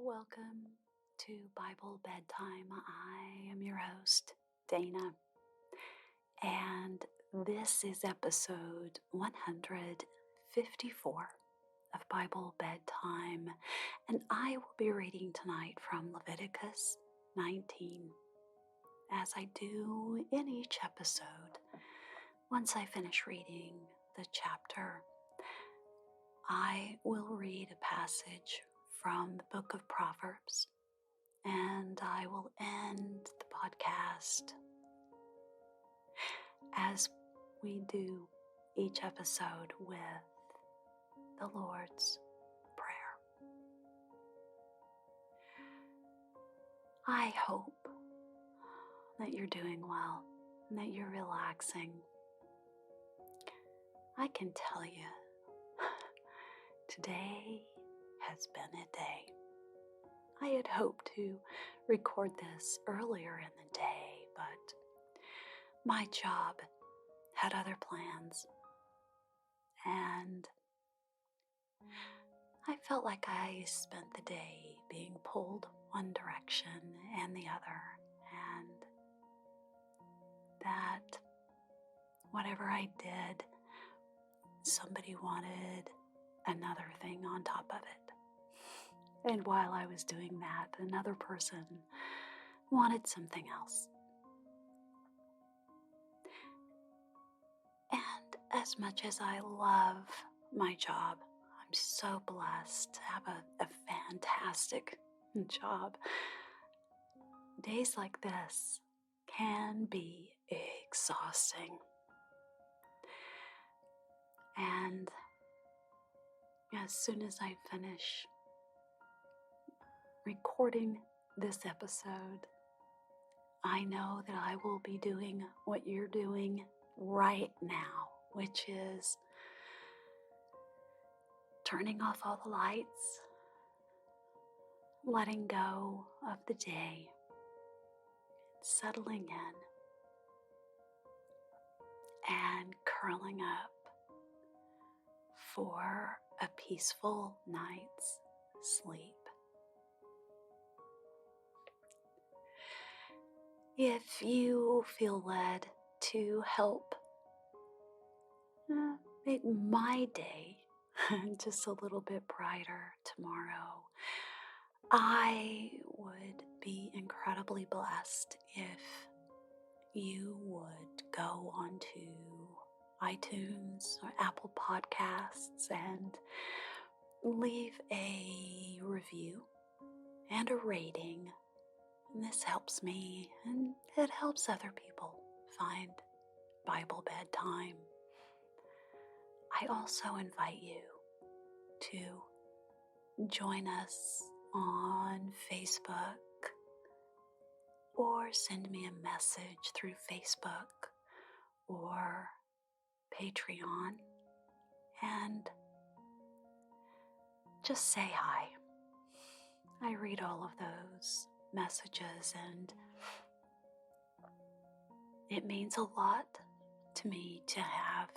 welcome to Bible Bedtime. I am your host, Dana, and this is episode 154 of Bible Bedtime, and I will be reading tonight from Leviticus 19, as I do in each episode. Once I finish reading the chapter, I will read a passage from the book of Proverbs, and I will end the podcast as we do each episode with the Lord's Prayer. I hope that you're doing well and that you're relaxing. I can tell you, today has been a day. I had hoped to record this earlier in the day, but my job had other plans, and I felt like I spent the day being pulled one direction and the other, and that whatever I did, somebody wanted another thing on top of it. And while I was doing that, another person wanted something else. And as much as I love my job, I'm so blessed to have a fantastic job. Days like this can be exhausting. And as soon as I finish recording this episode, I know that I will be doing what you're doing right now, which is turning off all the lights, letting go of the day, settling in, and curling up for a peaceful night's sleep. If you feel led to help make my day just a little bit brighter tomorrow, I would be incredibly blessed if you would go onto iTunes or Apple Podcasts and leave a review and a rating. And this helps me, and it helps other people find Bible Bedtime. I also invite you to join us on Facebook or send me a message through Facebook or Patreon and just say hi. I read all of those messages, and it means a lot to me to have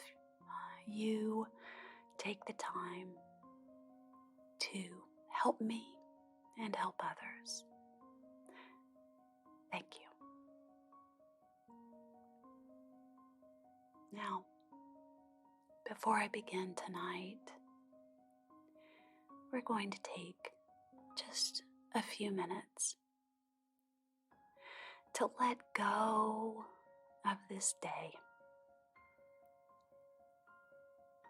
you take the time to help me and help others. Thank you. Now, before I begin tonight, we're going to take just a few minutes to let go of this day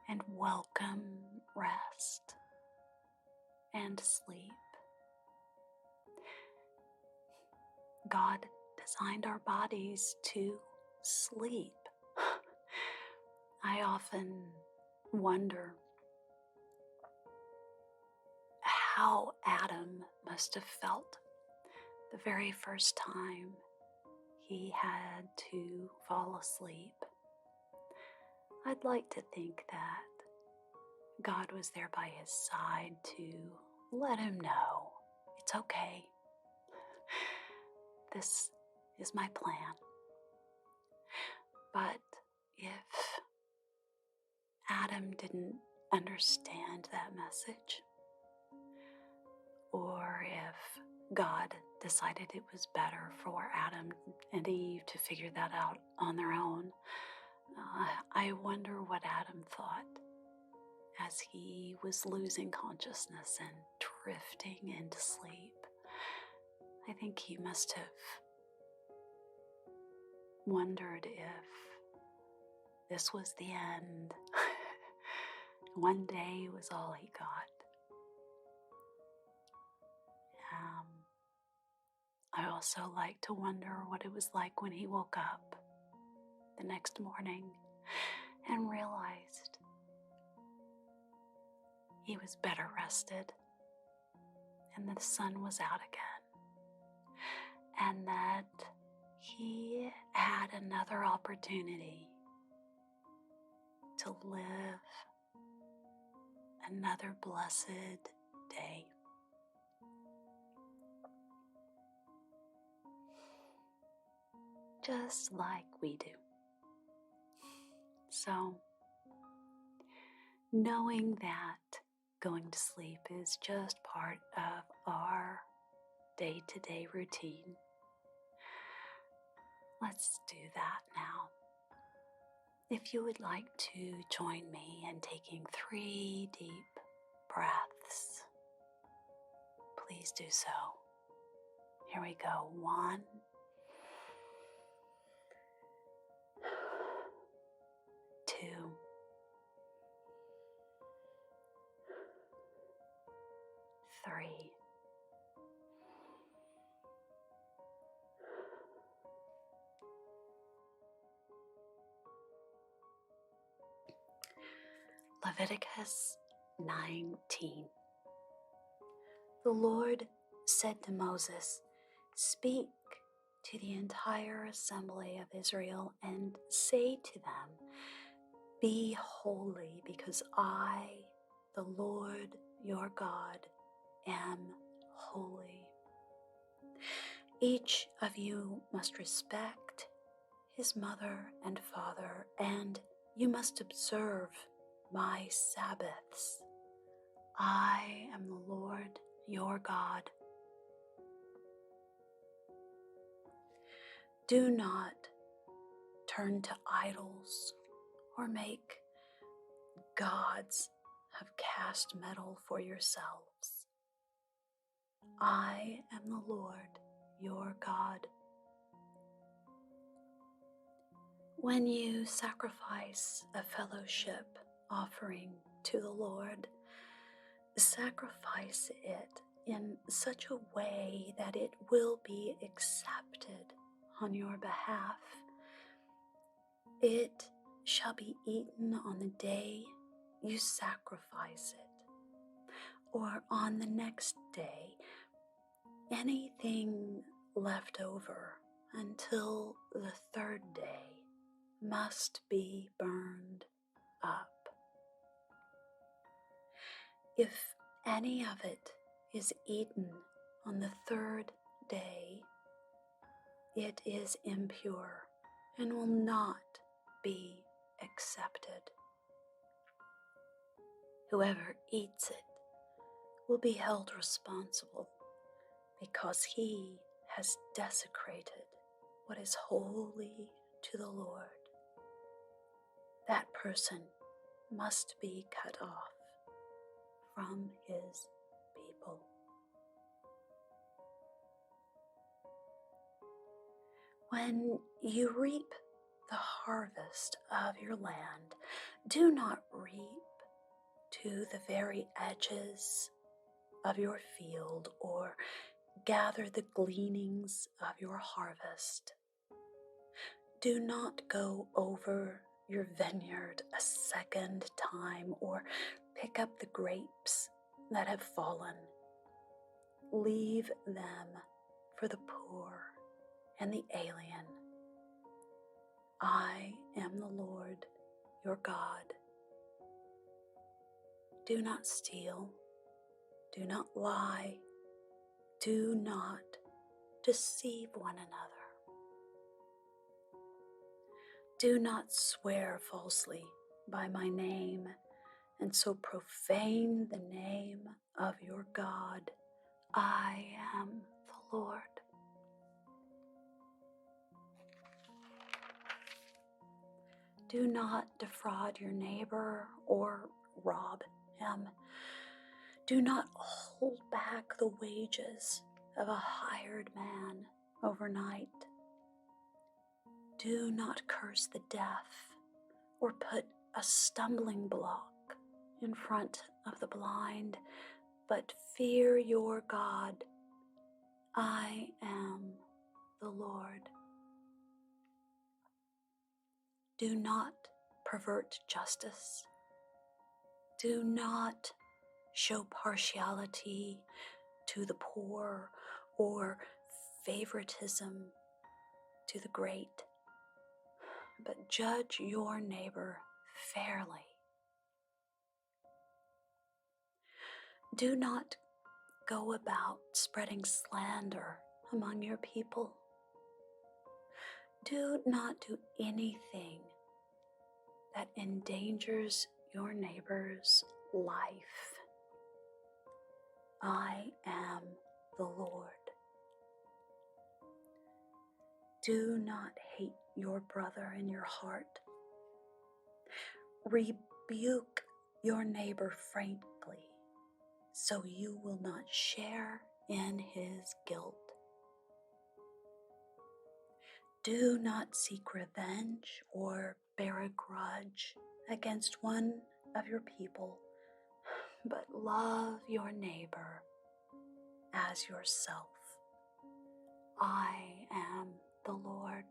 and welcome rest and sleep. God designed our bodies to sleep. I often wonder how Adam must have felt the very first time he had to fall asleep. I'd like to think that God was there by his side to let him know it's okay. This is my plan. But if Adam didn't understand that message, or wonder if God decided it was better for Adam and Eve to figure that out on their own. I wonder what Adam thought as he was losing consciousness and drifting into sleep. I think he must have wondered if this was the end. One day was all he got. I also like to wonder what it was like when he woke up the next morning and realized he was better rested and the sun was out again, and that he had another opportunity to live another blessed day. Just like we do. So, knowing that going to sleep is just part of our day-to-day routine, let's do that now. If you would like to join me in taking 3 deep breaths, please do so. Here we go. 1, 2, 3. Leviticus 19. The Lord said to Moses, "Speak to the entire assembly of Israel and say to them, 'Be holy, because I, the Lord your God, am holy. Each of you must respect his mother and father, and you must observe my Sabbaths. I am the Lord your God. Do not turn to idols or make gods of cast metal for yourselves. I am the Lord your God. When you sacrifice a fellowship offering to the Lord, sacrifice it in such a way that it will be accepted on your behalf. It shall be eaten on the day you sacrifice it, or on the next day. Anything left over until the 3rd day must be burned up. If any of it is eaten on the 3rd day, it is impure and will not be accepted. Whoever eats it will be held responsible because he has desecrated what is holy to the Lord. That person must be cut off from his people. When you reap the harvest of your land, do not reap to the very edges of your field or gather the gleanings of your harvest. Do not go over your vineyard a second time or pick up the grapes that have fallen. Leave them for the poor and the alien. I am the Lord your God. Do not steal. Do not lie. Do not deceive one another. Do not swear falsely by my name and so profane the name of your God. I am the Lord. Do not defraud your neighbor or rob him. Do not hold back the wages of a hired man overnight. Do not curse the deaf or put a stumbling block in front of the blind, but fear your God. I am the Lord. Do not pervert justice. Do not show partiality to the poor or favoritism to the great, but judge your neighbor fairly. Do not go about spreading slander among your people. Do not do anything that endangers your neighbor's life. I am the Lord. Do not hate your brother in your heart. Rebuke your neighbor frankly, so you will not share in his guilt. Do not seek revenge or bear a grudge against one of your people, but love your neighbor as yourself. I am the Lord.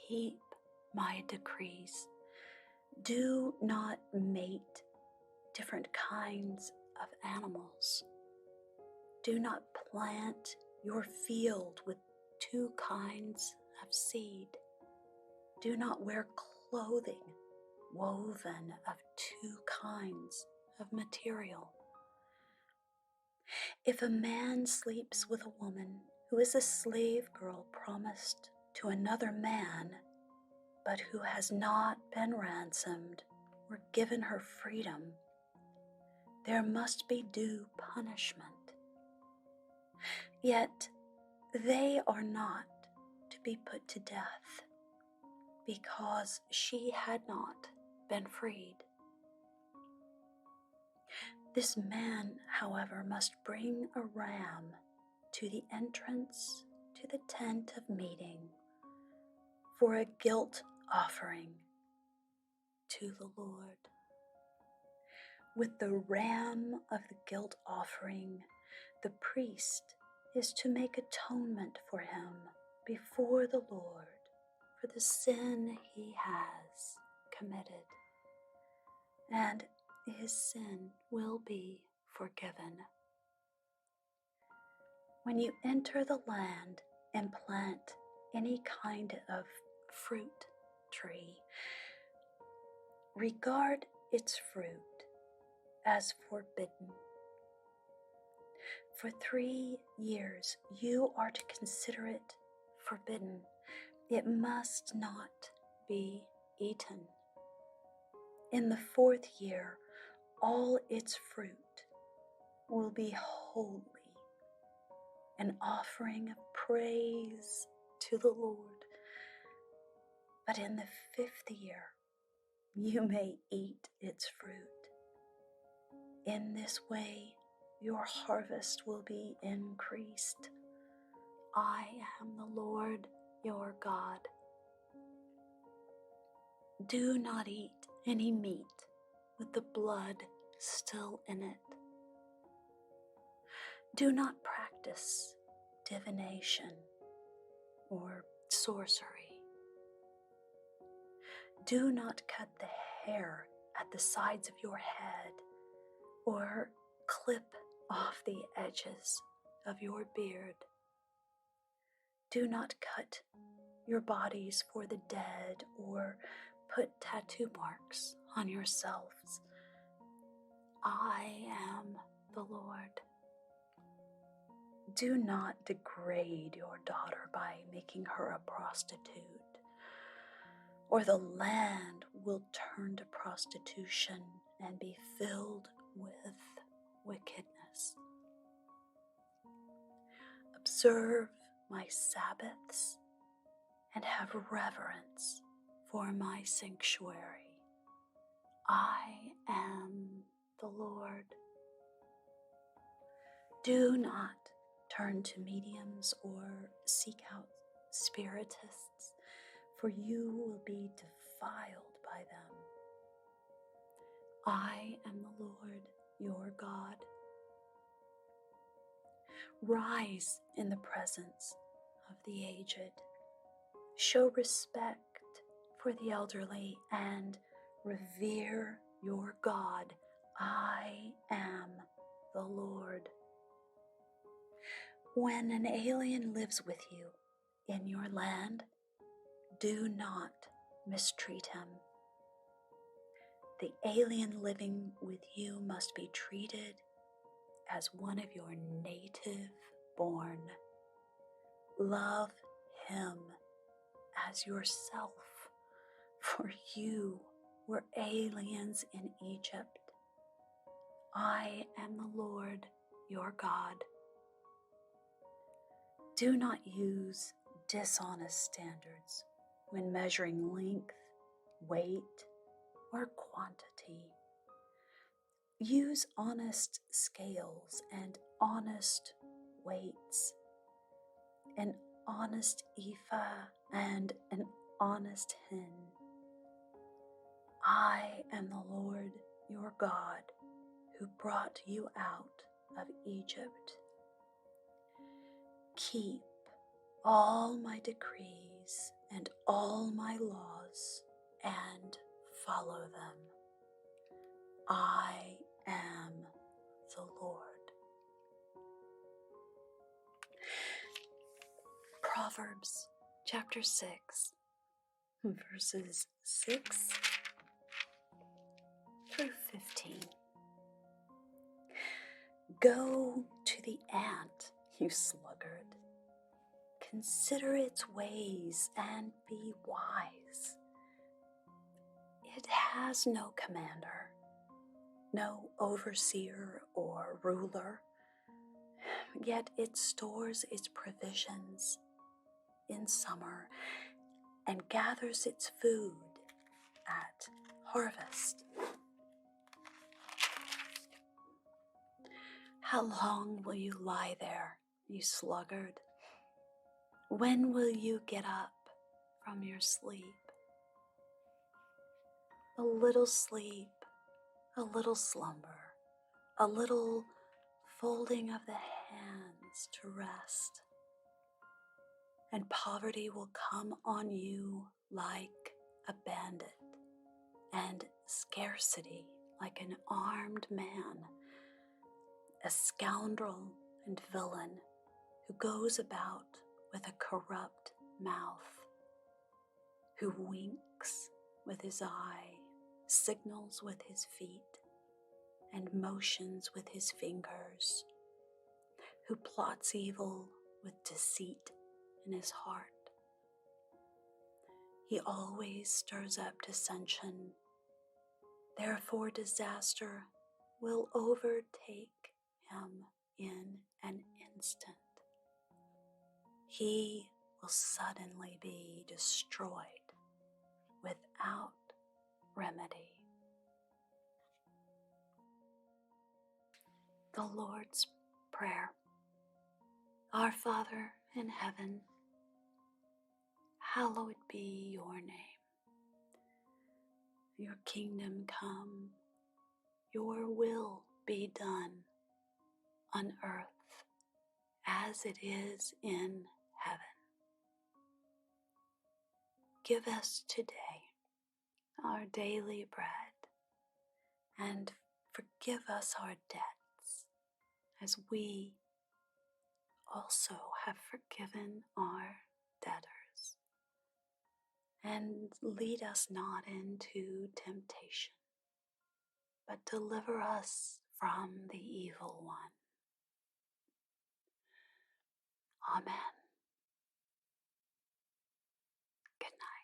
Keep my decrees. Do not mate different kinds of animals. Do not plant your field with two kinds of seed. Do not wear clothing woven of two kinds of material. If a man sleeps with a woman who is a slave girl promised to another man, but who has not been ransomed or given her freedom, there must be due punishment. Yet they are not to be put to death, because she had not been freed. This man, however, must bring a ram to the entrance to the tent of meeting for a guilt offering to the Lord. With the ram of the guilt offering, the priest is to make atonement for him before the Lord for the sin he has committed, and his sin will be forgiven. When you enter the land and plant any kind of fruit tree, regard its fruit as forbidden. For 3 years you are to consider it forbidden. It must not be eaten. In the 4th year, all its fruit will be holy, an offering of praise to the Lord. But in the 5th year, you may eat its fruit. In this way, your harvest will be increased. I am the Lord your God. Do not eat any meat with the blood still in it. Do not practice divination or sorcery. Do not cut the hair at the sides of your head or clip off the edges of your beard. Do not cut your bodies for the dead or put tattoo marks on yourselves. I am the Lord. Do not degrade your daughter by making her a prostitute, or the land will turn to prostitution and be filled with wickedness. ways. Observe my Sabbaths and have reverence for my sanctuary. I am the Lord. Do not turn to mediums or seek out spiritists, for you will be defiled by them. I am the Lord your God. Rise in the presence of the aged. Show respect for the elderly and revere your God. I am the Lord. When an alien lives with you in your land, do not mistreat him. The alien living with you must be treated as one of your native born. Love him as yourself, for you were aliens in Egypt. I am the Lord your God. Do not use dishonest standards when measuring length, weight, or quantity. Use honest scales and honest weights, an honest ephah and an honest hin. I am the Lord your God who brought you out of Egypt. Keep all my decrees and all my laws and follow them. I am the Lord. Proverbs chapter 6, verses 6 through 15. Go to the ant, you sluggard. Consider its ways and be wise. It has no commander, no overseer or ruler, yet it stores its provisions in summer and gathers its food at harvest. How long will you lie there, you sluggard? When will you get up from your sleep? A little sleep, a little slumber, a little folding of the hands to rest, and poverty will come on you like a bandit, and scarcity like an armed man, a scoundrel and villain who goes about with a corrupt mouth, who winks with his eye, signals with his feet, and motions with his fingers, who plots evil with deceit in his heart. He always stirs up dissension. Therefore disaster will overtake him in an instant. He will suddenly be destroyed without remedy. The Lord's Prayer. Our Father in heaven, hallowed be your name. Your kingdom come, your will be done on earth as it is in heaven. Give us today our daily bread, and forgive us our debts as we also have forgiven our debtors. And lead us not into temptation, but deliver us from the evil one. Amen. Good night.